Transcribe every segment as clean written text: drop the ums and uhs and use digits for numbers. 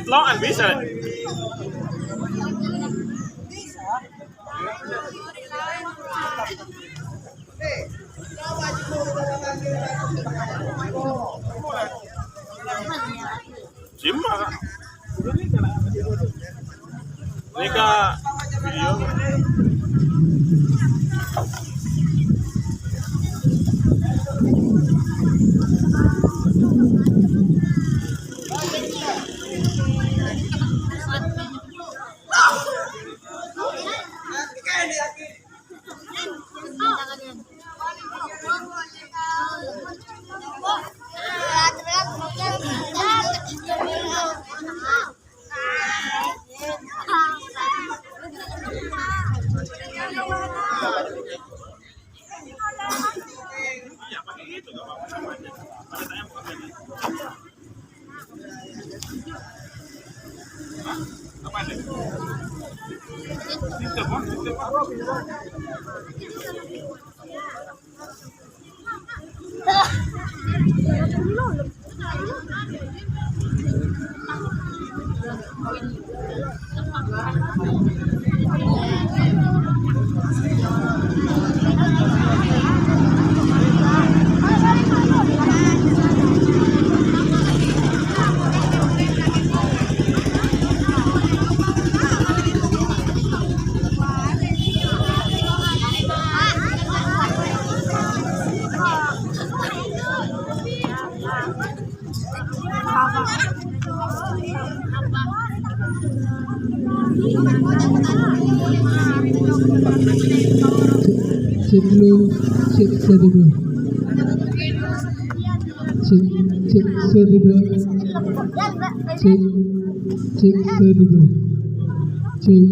Lo kan bisa. Simba. Nika video. Cek dulu, cek dulu, cek dulu, cek dulu, cek.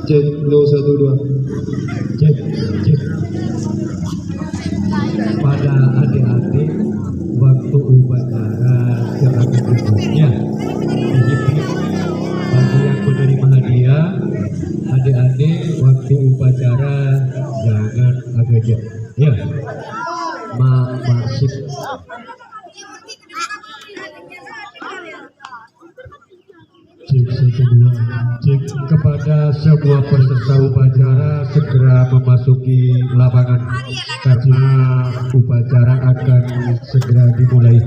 Cek lo 1 2 cek pada adik-adik waktu upacara seragam berikutnya disiplin bagi yang menerima hadiah adik-adik waktu upacara jangan agak ya masih cek 1 2 cek kepada semua peserta upacara segera memasuki lapangan karena upacara akan segera dimulai.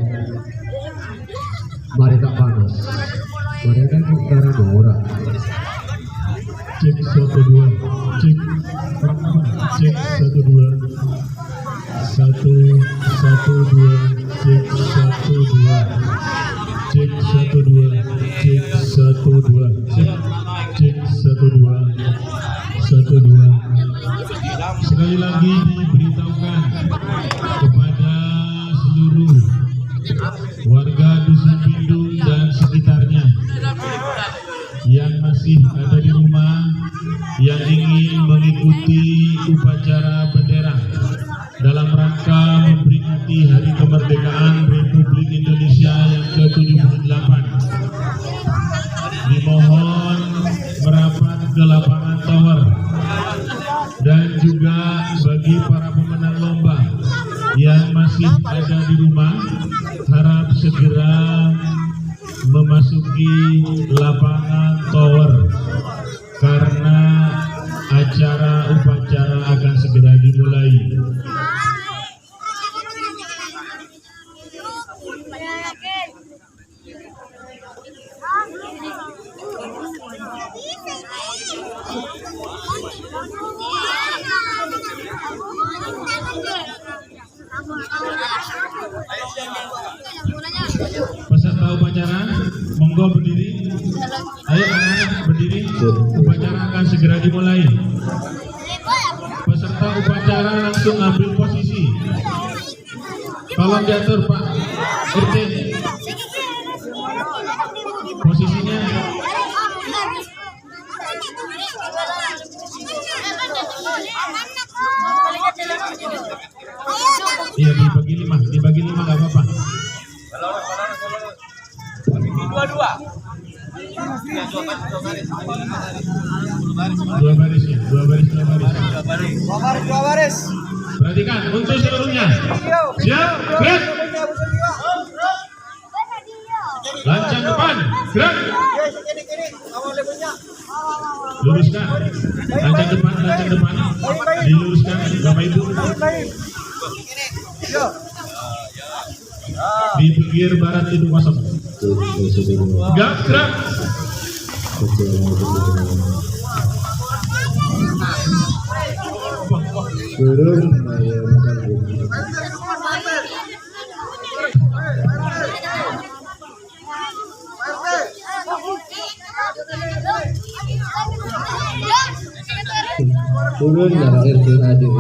Mari tak panas, mari kan kita norak. Cek 1 2 cek 1 2 1 2 cek 1 2 cek 1 2 cek 1 2 cek 1 2 1 2. Sekali lagi diberitahukan kepada seluruh warga Dusun Bindung dan sekitarnya yang masih ada di rumah yang ingin mengikuti upacara bendera dalam rangka memperingati Hari Kemerdekaan Republik Indonesia yang ke-78. Dimohon merapat ke lapangan tower. Dan juga bagi para pemenang lomba yang masih ada di rumah harap segera memasuki lapangan tower karena upacara akan segera dimulai. Peserta upacara, monggo berdiri. Ayo anak-anak berdiri. Upacara akan segera dimulai. Peserta upacara langsung ambil posisi. Tolong diatur Pak RT. Posisinya. Iya, dibagi lima nggak apa-apa. Dua baris. Perhatikan untuk seluruhnya. Siap, gerak. Lancang depan, gerak. Luruskan. Lancang depan. Diluruskan, Bapak Ibu. Di pinggir barat itu kosong. Gerak. Turun dari RT Radio.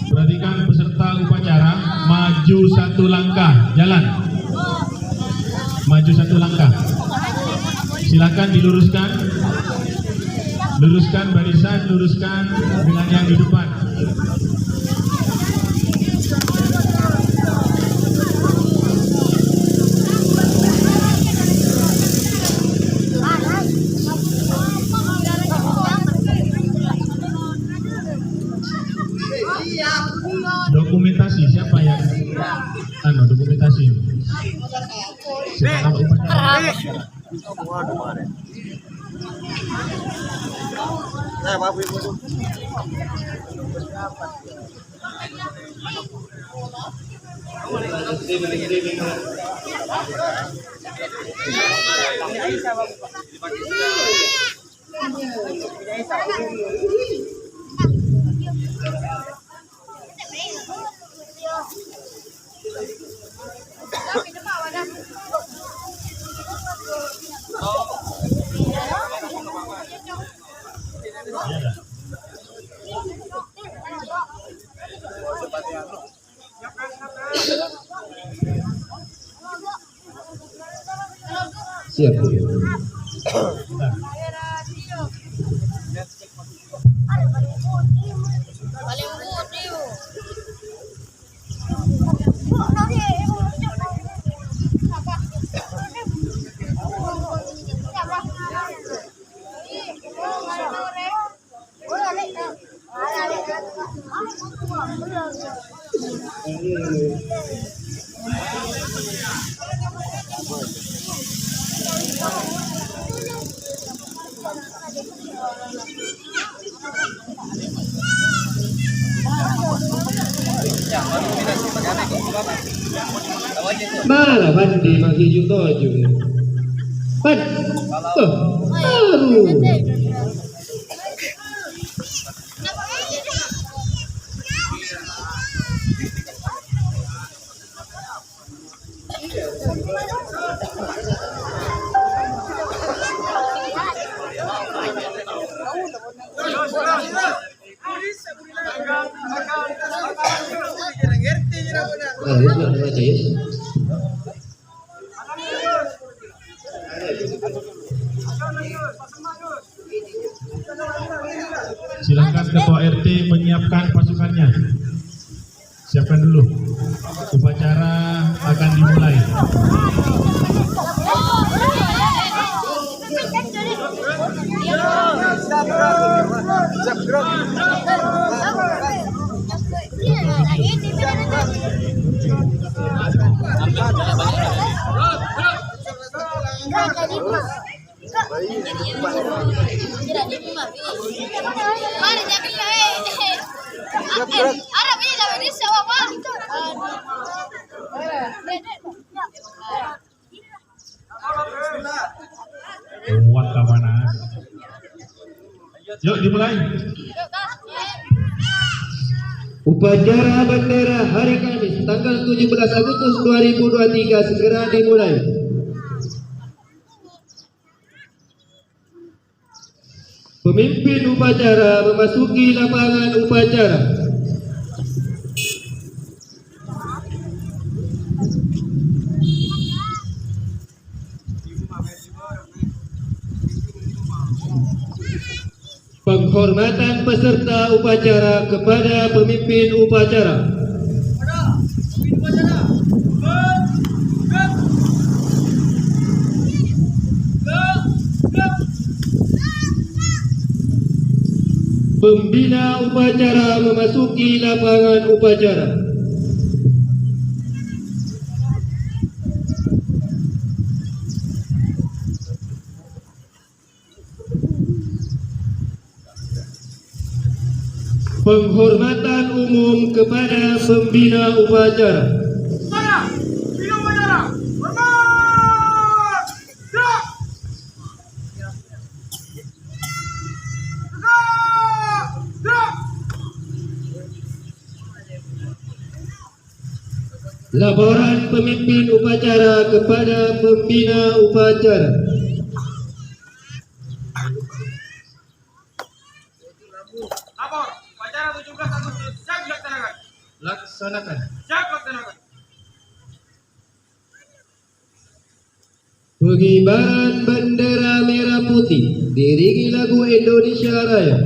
Perhatikan peserta upacara, maju satu langkah, jalan. Maju satu langkah. Silakan diluruskan. Luruskan barisan, luruskan dengan yang di depan. Dokumentasi siapa yang dokumentasi? Siapa upacara? Siap. Malah bandi masih juta juga. Pan, aduh. Silakan Ketua RT menyiapkan pasukannya. Siapkan dulu. Upacara akan dimulai. Kuat Kapanas. Yuk dimulai. Upacara bendera hari Kamis tanggal 17 Agustus 2023 segera dimulai. Pemimpin upacara memasuki lapangan upacara. Penghormatan peserta upacara kepada pemimpin upacara. Pembina upacara memasuki lapangan upacara. Penghormatan umum kepada pembina upacara. Laporan pemimpin upacara kepada pembina upacara. Lapor, upacara 17 Agustus siap dilaksanakan. Laksanakan. Siap laksanakan. Pengibaran bendera merah putih diiringi lagu Indonesia Raya.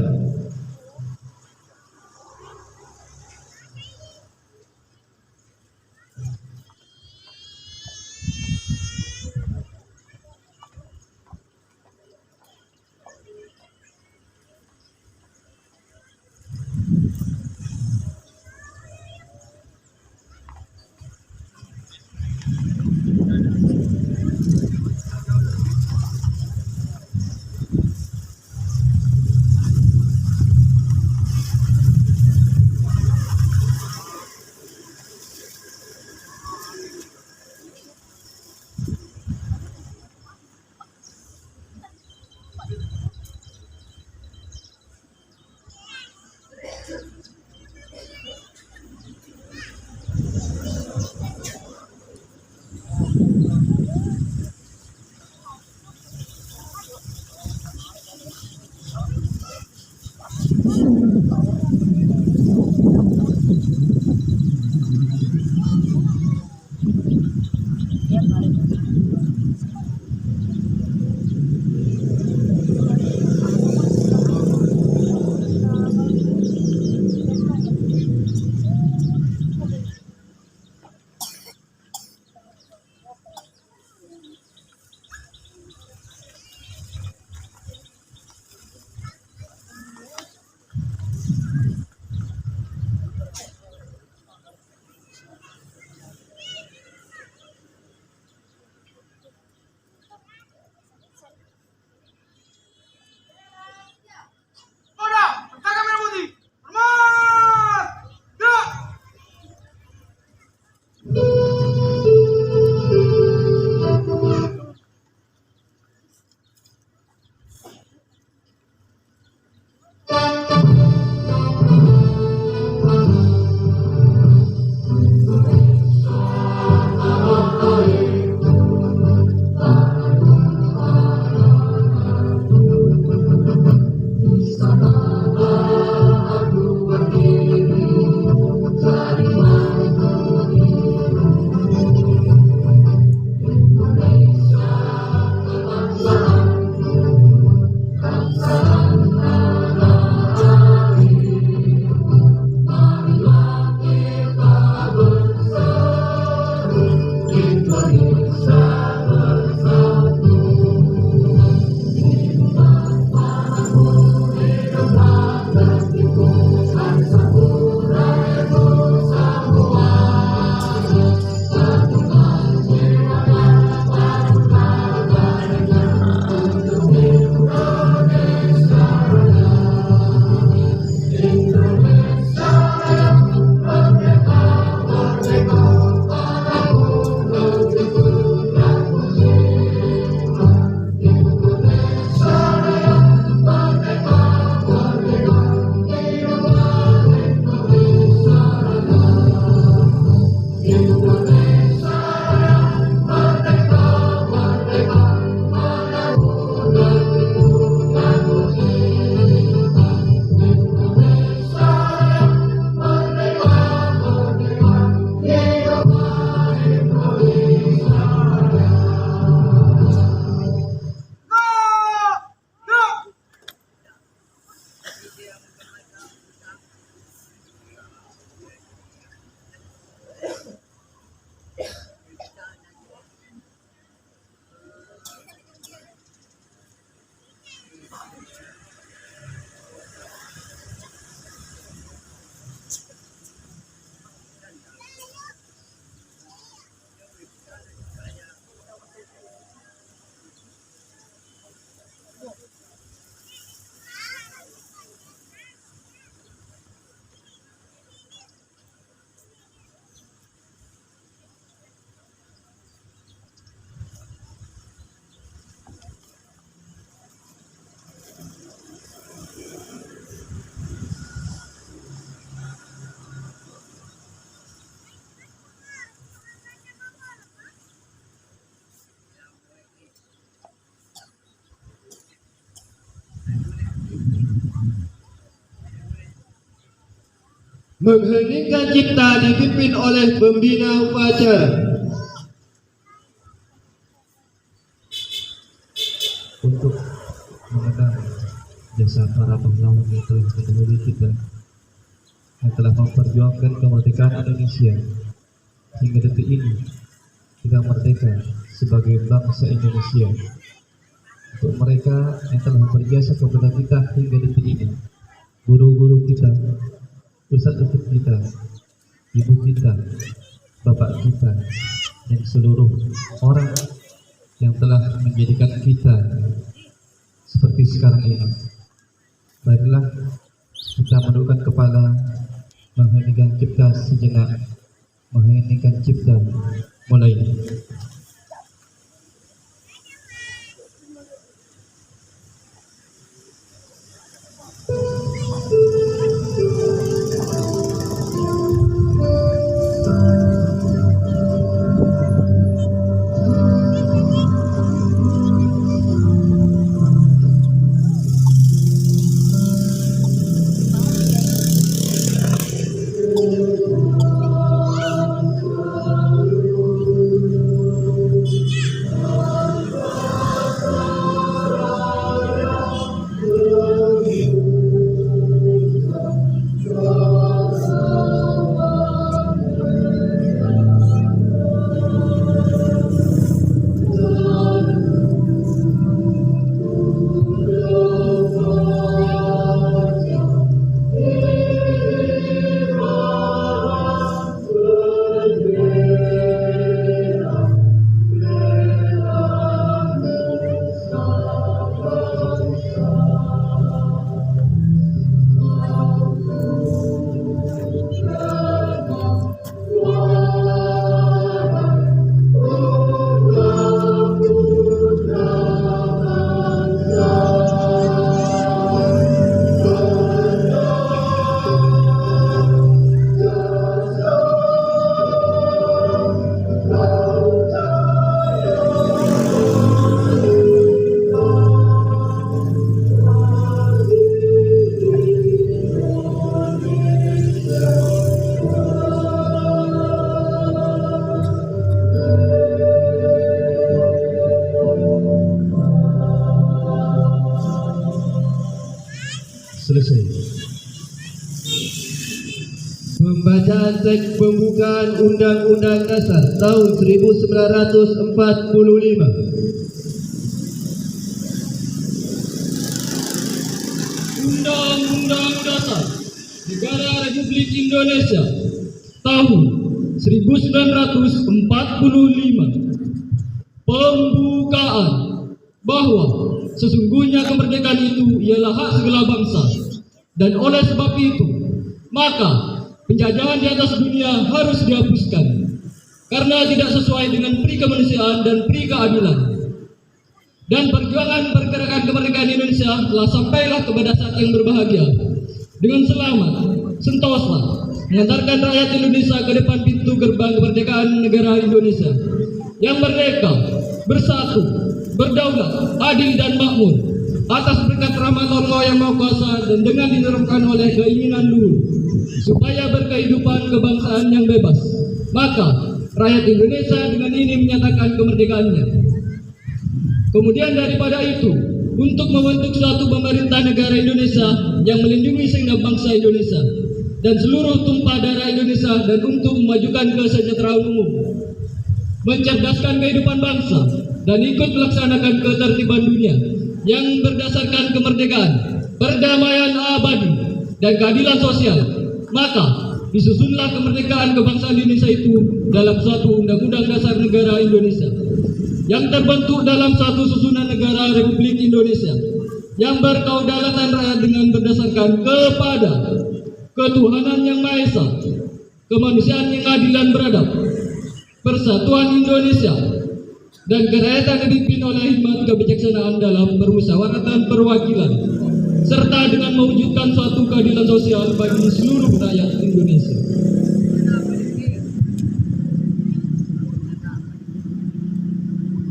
Mengheningkan cipta dipimpin oleh pembina upacara. Untuk mengenang jasa para pahlawan yang telah mendahului kita, yang telah memperjuangkan kemerdekaan Indonesia hingga detik ini kita merdeka sebagai bangsa Indonesia. Untuk mereka yang telah berjasa kepada kita hingga detik ini, guru-guru kita, ustadz kita, ibu kita, bapak kita, dan seluruh orang yang telah menjadikan kita seperti sekarang ini. Baiklah, kita menundukkan kepala, mengheningkan cipta sejenak, mengheningkan cipta mulai. Selesai. Pembacaan teks pembukaan Undang-Undang Dasar tahun 1945. Undang-Undang Dasar Negara Republik Indonesia tahun 1945. Pembukaan bahwa sesungguhnya kemerdekaan itu ialah hak segala bangsa, dan oleh sebab itu maka penjajahan di atas dunia harus dihapuskan karena tidak sesuai dengan peri kemanusiaan dan peri keadilan. Dan perjuangan pergerakan kemerdekaan Indonesia telah sampailah kepada saat yang berbahagia dengan selamat, sentosa mengantarkan rakyat Indonesia ke depan pintu gerbang kemerdekaan negara Indonesia yang merdeka, bersatu, berdaulat, adil dan makmur atas berkat rahmat Allah yang Maha Kuasa dan dengan diterapkan oleh keinginan luhur supaya berkehidupan kebangsaan yang bebas. Maka rakyat Indonesia dengan ini menyatakan kemerdekaannya. Kemudian daripada itu, untuk membentuk suatu pemerintah negara Indonesia yang melindungi segenap bangsa Indonesia dan seluruh tumpah darah Indonesia, dan untuk memajukan kesejahteraan umum, mencerdaskan kehidupan bangsa, dan ikut melaksanakan ketertiban dunia yang berdasarkan kemerdekaan, perdamaian abadi, dan keadilan sosial. Maka disusunlah kemerdekaan kebangsaan Indonesia itu dalam suatu Undang-Undang Dasar Negara Indonesia yang terbentuk dalam satu susunan negara Republik Indonesia yang berkedaulatan rakyat dengan berdasarkan kepada ketuhanan yang Maha Esa, kemanusiaan yang adil dan beradab, persatuan Indonesia, dan kerakyatan dipimpin oleh hikmat kebijaksanaan dalam permusyawaratan perwakilan, serta dengan mewujudkan suatu keadilan sosial bagi seluruh rakyat Indonesia.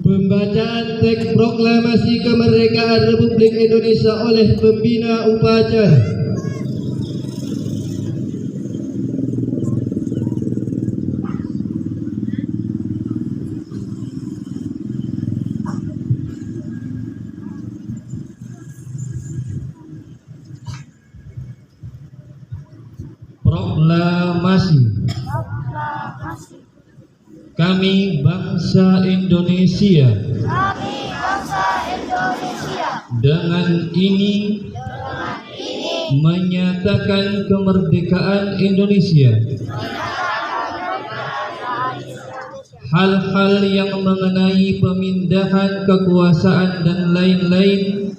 Pembacaan teks proklamasi kemerdekaan Republik Indonesia oleh pembina upacara. Kami bangsa Indonesia. Dengan ini menyatakan kemerdekaan Indonesia. Hal-hal yang mengenai pemindahan kekuasaan dan lain-lain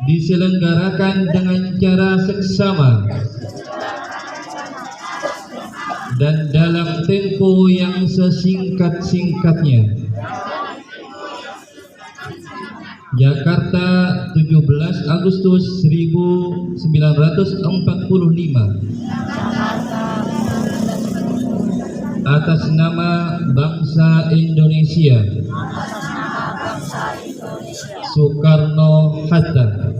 diselenggarakan dengan cara seksama dan dalam tempo yang sesingkat-singkatnya. Jakarta, 17 Agustus 1945. Atas nama bangsa Indonesia. Soekarno-Hatta.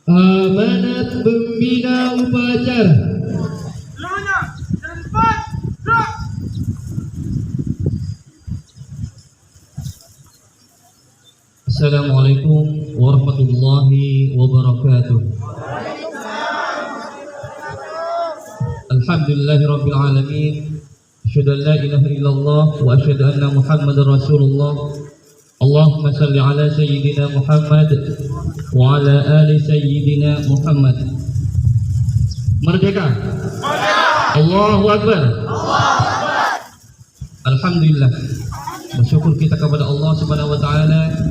Amanat pembina upacara. Seluruhnya, dan cepat, gerak. Assalamualaikum warahmatullahi wabarakatuh. Alhamdulillahirabbil alamin. Asyhadu an la ilaha illallah wa asyhadu anna Muhammadar Rasulullah. Allahumma salli ala sayyidina Muhammad wa ala ali sayyidina Muhammad. Merdeka. Allahu Akbar. Alhamdulillah. Bersyukur kita kepada Allah Subhanahu wa taala,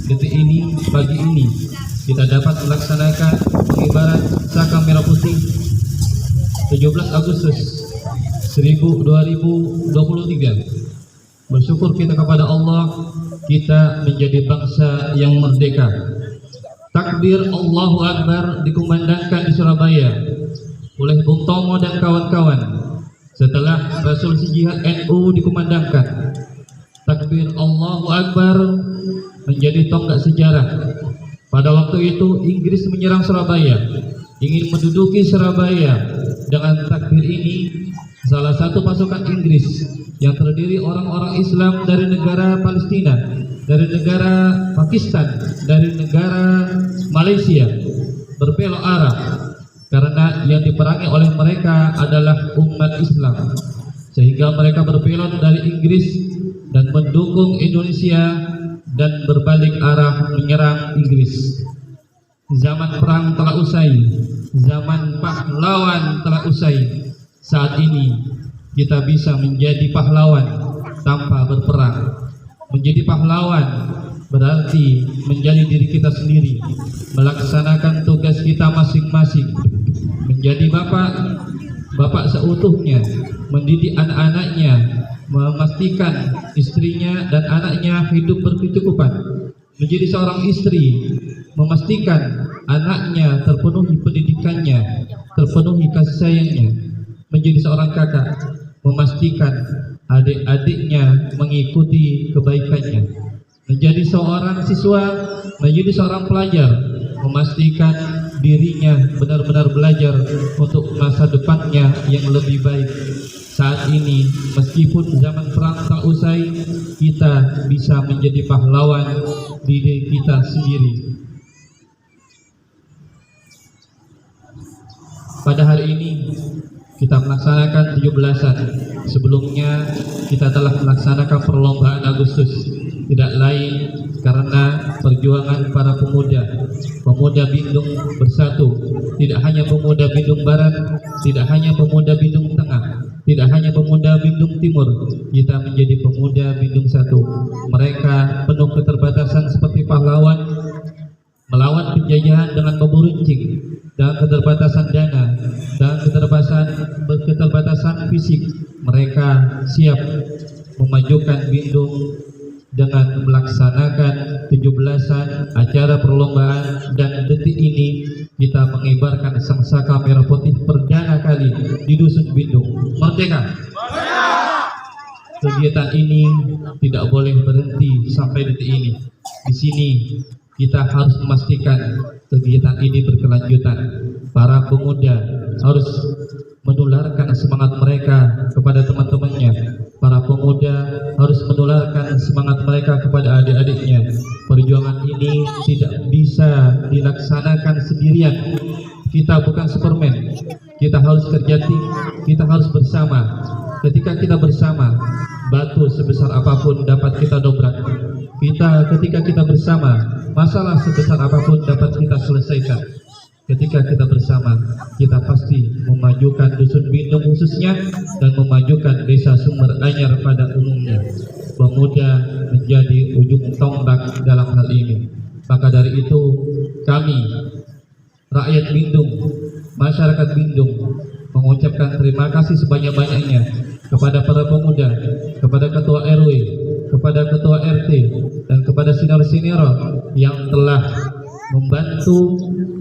detik ini, pagi ini kita dapat melaksanakan pengibaran Saka Merah Putih 17 Agustus 2023. Bersyukur kita kepada Allah, kita menjadi bangsa yang merdeka. Takbir Allahu Akbar dikumandangkan di Surabaya oleh Bung Tomo dan kawan-kawan. Setelah resolusi jihad NU dikumandangkan, takbir Allahu Akbar menjadi tonggak sejarah. Pada waktu itu Inggris menyerang Surabaya, ingin menduduki Surabaya. Dengan takbir ini, salah satu pasukan Inggris yang terdiri orang-orang Islam dari negara Palestina, dari negara Pakistan, dari negara Malaysia berbelok arah, karena yang diperangi oleh mereka adalah umat Islam, sehingga mereka berbelok dari Inggris dan mendukung Indonesia dan berbalik arah menyerang Inggris. Zaman perang telah usai, zaman pahlawan telah usai. Saat ini kita bisa menjadi pahlawan tanpa berperang. Menjadi pahlawan berarti menjadi diri kita sendiri, melaksanakan tugas kita masing-masing, menjadi bapak seutuhnya, mendidik anak-anaknya, memastikan istrinya dan anaknya hidup berkecukupan, menjadi seorang istri, memastikan anaknya terpenuhi pendidikannya, terpenuhi kasih sayangnya, menjadi seorang kakak, memastikan adik-adiknya mengikuti kebaikannya, menjadi seorang siswa, menjadi seorang pelajar, memastikan dirinya benar-benar belajar untuk masa depannya yang lebih baik. Saat ini, meskipun zaman perang telah usai, kita bisa menjadi pahlawan diri kita sendiri. Pada hari ini kita melaksanakan 17-an. Sebelumnya kita telah melaksanakan perlombaan Agustus, tidak lain karena perjuangan para pemuda Bindung bersatu. Tidak hanya pemuda Bindung Barat, tidak hanya pemuda Bindung Tengah, tidak hanya pemuda Bindung Timur, kita menjadi pemuda Bindung Satu. Mereka penuh keterbatasan seperti pahlawan, melawan penjajahan dengan memburuncing, dan keterbatasan dana, dan keterbatasan fisik. Mereka siap memajukan Bindung dengan melaksanakan 17-an acara perlombaan, dan detik ini kita mengibarkan Sang Saka Merah Putih perdana kali di Dusun Bindung. Merdeka! Kegiatan ini tidak boleh berhenti sampai detik ini. Di sini kita harus memastikan kegiatan ini berkelanjutan. Para pemuda harus menularkan semangat mereka kepada teman-temannya. Perjuangan ini tidak bisa dilaksanakan sendirian. Kita bukan Superman. Kita harus kerja tim, kita harus bersama. Ketika kita bersama, batu sebesar apapun dapat kita dobrak. Ketika kita bersama, masalah sebesar apapun dapat kita selesaikan. Ketika kita bersama, kita pasti memajukan Dusun Bindung khususnya dan memajukan Desa Sumber Anyar pada umumnya. Pemuda menjadi ujung tombak dalam hal ini. Maka dari itu kami rakyat Bindung, masyarakat Bindung mengucapkan terima kasih sebanyak-banyaknya kepada para pemuda, kepada ketua RW, kepada ketua RT, dan kepada senior-senior yang telah membantu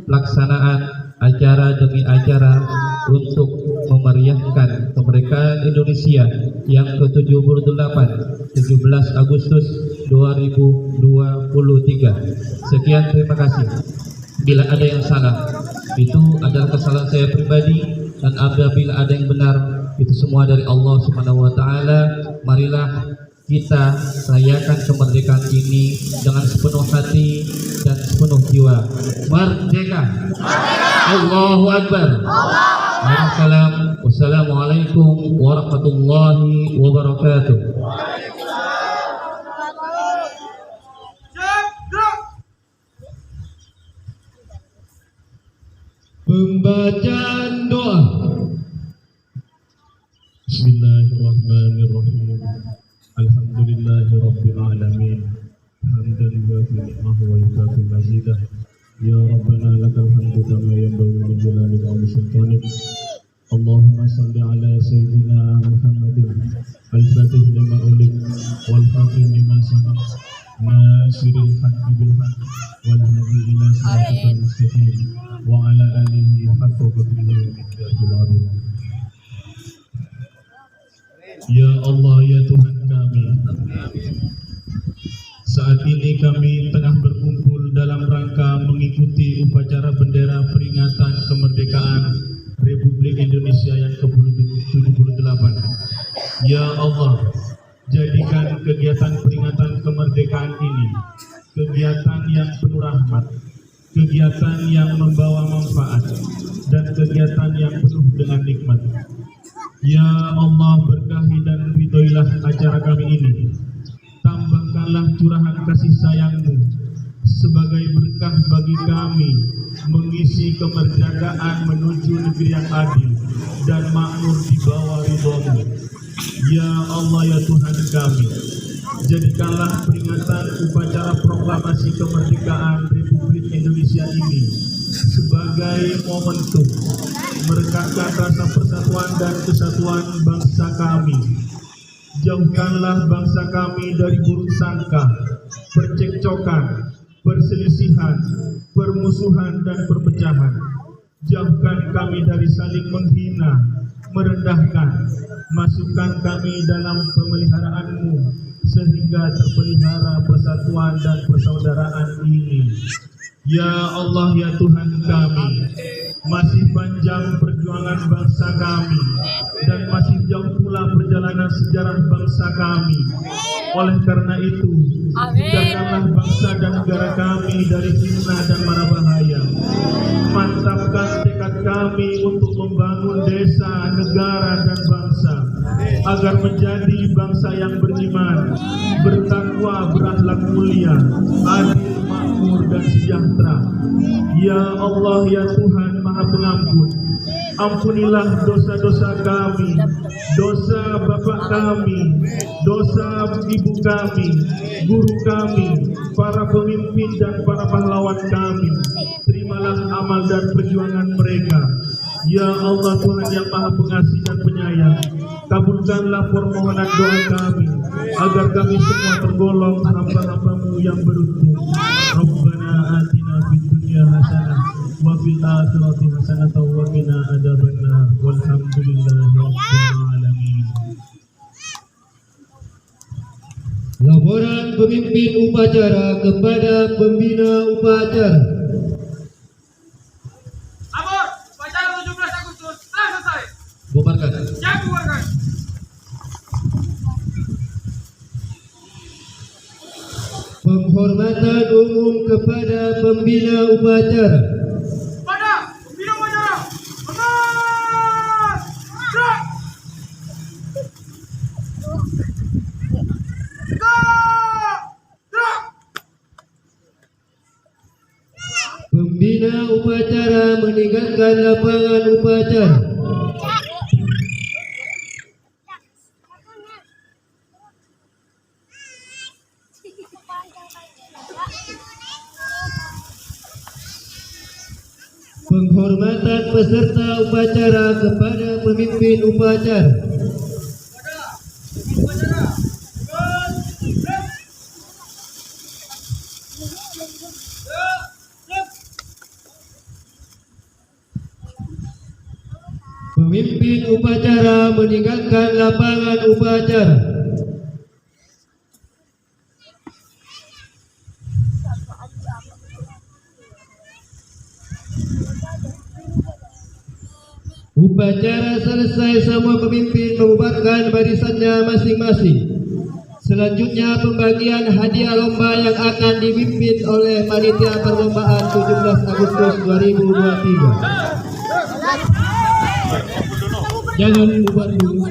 pelaksanaan acara demi acara untuk memeriahkan kemerdekaan Indonesia yang ke-78 17 Agustus 2023. Sekian, terima kasih. Bila ada yang salah, itu adalah kesalahan saya pribadi, dan apabila ada yang benar, itu semua dari Allah Subhanahu wa taala. Marilah kita rayakan kemerdekaan ini dengan sepenuh hati dan sepenuh jiwa. Merdeka! Allahu Akbar! Waalaikumsalam. Wassalamualaikum warahmatullahi wabarakatuh. Siap, gerak. Pembacaan doa. Bismillahirrahmanirrahim. Alhamdulillahirabbil alamin. Hamdan yuwafi ni'mahu wa yukafi mazidah. Ya Rabbana lakal hamdu kama yanbaghi li jalali wajhi sultanik. Allahumma salli ala sayyidina Muhammadin al-fatih lima ulik wal khatim lima sabaq nasiril haqqi bil haqq wal hadi ila siratal mustaqim wa ala alihi haqqa qadrihi wa miqdaril azim. Ya Allah, ya Tuhan kami, saat ini kami tengah berkumpul dalam rangka mengikuti upacara bendera peringatan kemerdekaan Republik Indonesia yang ke-78. Ya Allah, jadikan kegiatan peringatan kemerdekaan ini kegiatan yang penuh rahmat, kegiatan yang membawa manfaat, dan kegiatan yang penuh dengan nikmat. Ya Allah, berkahi dan ridhoilah acara kami ini. Tambahkanlah curahan kasih sayang-Mu sebagai berkah bagi kami mengisi kemerdekaan menuju negeri yang adil dan makmur di bawah ridho-Mu. Ya Allah, ya Tuhan kami, jadikanlah peringatan upacara proklamasi kemerdekaan Republik Indonesia ini sebagai momentum merekatkan rasa persatuan dan kesatuan bangsa kami. Jauhkanlah bangsa kami dari buruk sangka, percekcokan, perselisihan, permusuhan, dan perpecahan. Jauhkan kami dari saling menghina, merendahkan. Masukkan kami dalam pemeliharaan-Mu sehingga terpelihara persatuan dan persaudaraan ini. Ya Allah, ya Tuhan kami, masih panjang perjuangan bangsa kami dan masih jauh pula perjalanan sejarah bangsa kami. Oleh karena itu, jagalah bangsa dan negara kami dari fitnah dan mara bahaya. Mantapkan tekad kami untuk membangun desa, negara, dan bangsa agar menjadi bangsa yang beriman, bertakwa, berakhlak mulia, adil, makmur, dan sejahtera. Ya Allah, ya Tuhan Maha Pengampun, ampunilah dosa-dosa kami, dosa bapak kami, dosa ibu kami, guru kami, para pemimpin dan para pahlawan kami. Terimalah amal dan perjuangan mereka. Ya Allah, Tuhan yang Maha Pengasih dan Penyayang, kabulkanlah permohonan doa kami agar kami semua tergolong hamba-hamba-Mu yang beruntung. Rabbana atina fid dunya hasanah wa fil akhirati hasanah wa qina adzabannar. Walhamdulillahirabbil alamin. Laporan pemimpin upacara kepada pembina upacara. Lapor, upacara 17 Agustus telah selesai. Bubarkan. Siap bubarkan. Penghormatan umum kepada pembina upacara. Pada pembina upacara. Aman. Gerak. Tegak. Gerak. Pembina upacara meninggalkan lapangan upacara. Penghormatan peserta upacara kepada pemimpin upacara. Pemimpin upacara meninggalkan lapangan upacara. Upacara selesai, semua pemimpin membubarkan barisannya masing-masing. Selanjutnya pembagian hadiah lomba yang akan dipimpin oleh panitia perlombaan 17 Agustus 2023. Jangan bubar dulu.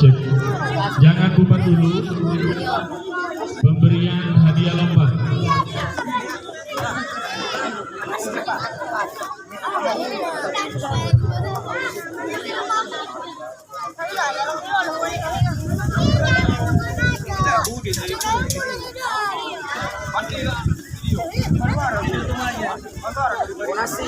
Cek. Jangan bubar dulu. Pemberian hadiah lomba. Nasi.